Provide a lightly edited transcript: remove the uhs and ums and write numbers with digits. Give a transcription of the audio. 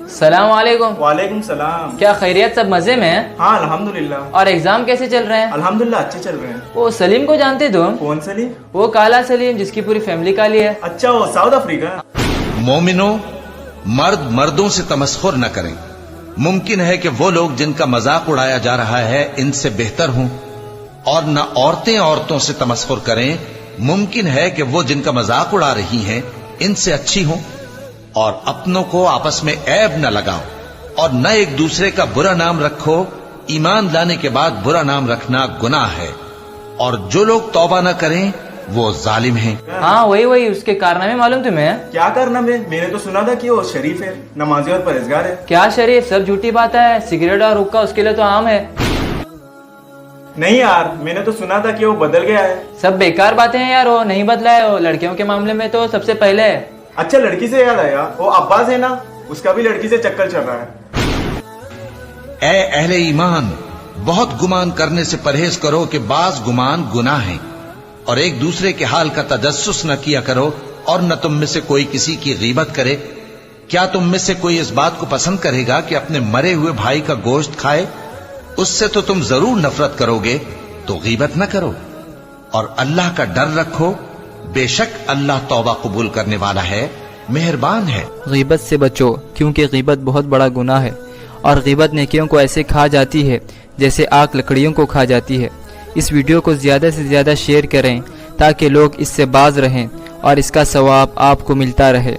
السلام علیکم۔ وعلیکم السلام۔ کیا خیریت، سب مزے میں ہیں؟ ہاں الحمدللہ۔ اور ایگزام کیسے چل رہے ہیں؟ الحمدللہ اچھے چل رہے ہیں۔ وہ سلیم کو جانتے تم؟ کون سلیم؟ وہ کالا سلیم جس کی پوری فیملی کالی ہے۔ اچھا وہ ساؤتھ افریقہ۔ مومنوں، مرد مردوں سے تمسخر نہ کریں۔ ممکن ہے کہ وہ لوگ جن کا مذاق اڑایا جا رہا ہے ان سے بہتر ہوں، اور نہ عورتیں عورتوں سے تمسخر کریں۔ ممکن ہے کہ وہ جن کا مذاق اڑا رہی ہیں ان سے اچھی ہوں، اور اپنوں کو آپس میں عیب نہ لگاؤ، اور نہ ایک دوسرے کا برا نام رکھو۔ ایمان لانے کے بعد برا نام رکھنا گناہ ہے، اور جو لوگ توبہ نہ کریں وہ ظالم ہیں۔ ہاں وہی اس کے کارنامے معلوم تمہیں؟ کیا کرنا میں نے تو سنا تھا کہ وہ شریف ہے، نمازی اور پرہیزگار ہے۔ کیا شریف، سب جھوٹی بات ہے۔ سگریٹ اور حقہ اس کے لیے تو عام ہے۔ نہیں یار، میں نے تو سنا تھا کہ وہ بدل گیا ہے۔ سب بیکار باتیں ہیں یار، وہ نہیں بدلا ہے۔ وہ لڑکیوں کے معاملے میں تو سب سے پہلے ہے۔ اچھا لڑکی سے یاد آیا، وہ عباس ہے نا، اس کا بھی لڑکی سے چکر چل رہا ہے۔ اے اہل ایمان، بہت گمان کرنے سے پرہیز کرو کہ بعض گمان گناہ ہیں، اور ایک دوسرے کے حال کا تجسس نہ کیا کرو، اور نہ تم میں سے کوئی کسی کی غیبت کرے۔ کیا تم میں سے کوئی اس بات کو پسند کرے گا کہ اپنے مرے ہوئے بھائی کا گوشت کھائے؟ اس سے تو تم ضرور نفرت کرو گے، تو غیبت نہ کرو، اور اللہ کا ڈر رکھو۔ بے شک اللہ توبہ قبول کرنے والا ہے، مہربان ہے۔ غیبت سے بچو، کیونکہ غیبت بہت بڑا گناہ ہے، اور غیبت نیکیوں کو ایسے کھا جاتی ہے جیسے آگ لکڑیوں کو کھا جاتی ہے۔ اس ویڈیو کو زیادہ سے زیادہ شیئر کریں تاکہ لوگ اس سے باز رہیں اور اس کا ثواب آپ کو ملتا رہے۔